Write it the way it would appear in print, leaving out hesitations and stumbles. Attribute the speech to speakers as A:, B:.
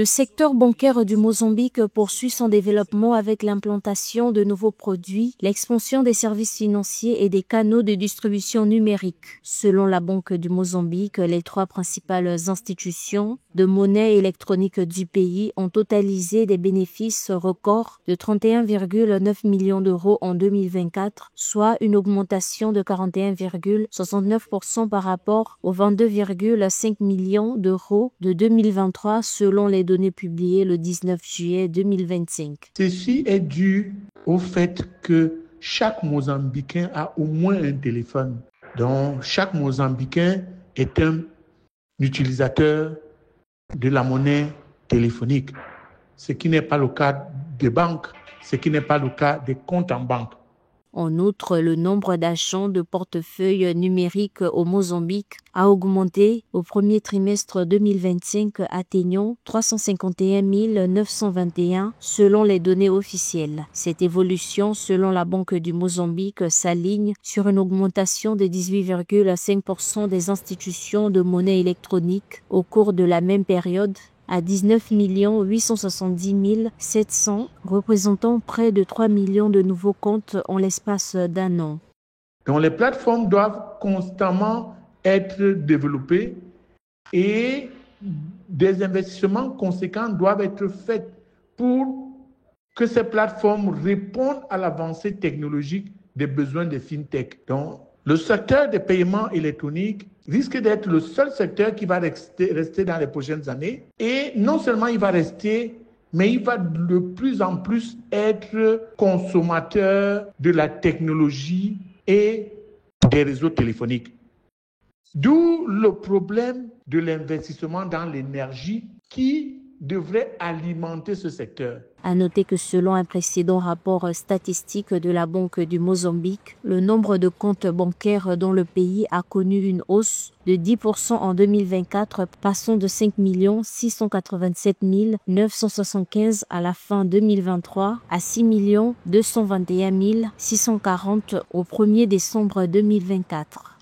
A: Le secteur bancaire du Mozambique poursuit son développement avec l'implantation de nouveaux produits, l'expansion des services financiers et des canaux de distribution numérique. Selon la Banque du Mozambique, les 3 principales institutions de monnaie électronique du pays ont totalisé des bénéfices records de 31,9 millions d'euros en 2024, soit une augmentation de 41,69% par rapport aux 22,5 millions d'euros de 2023 selon les données publiées le 19 juillet 2025.
B: Ceci est dû au fait que chaque Mozambicain a au moins un téléphone. Donc, chaque Mozambicain est un utilisateur de la monnaie téléphonique, ce qui n'est pas le cas des banques, ce qui n'est pas le cas des comptes en banque.
A: En outre, le nombre d'agents de portefeuille numérique au Mozambique a augmenté au premier trimestre 2025, atteignant 351 921 selon les données officielles. Cette évolution, selon la Banque du Mozambique, s'aligne sur une augmentation de 18,5% des institutions de monnaie électronique au cours de la même période, à 19 870 700, représentant près de 3 millions de nouveaux comptes en l'espace d'un an.
B: Donc les plateformes doivent constamment être développées et des investissements conséquents doivent être faits pour que ces plateformes répondent à l'avancée technologique des besoins des fintech. Donc, le secteur des paiements électroniques risque d'être le seul secteur qui va rester dans les prochaines années. Et non seulement il va rester, mais il va de plus en plus être consommateur de la technologie et des réseaux téléphoniques. D'où le problème de l'investissement dans l'énergie qui devrait alimenter ce secteur.
A: À noter que selon un précédent rapport statistique de la Banque du Mozambique, le nombre de comptes bancaires dans le pays a connu une hausse de 10% en 2024, passant de 5 687 975 à la fin 2023 à 6 221 640 au 1er décembre 2024.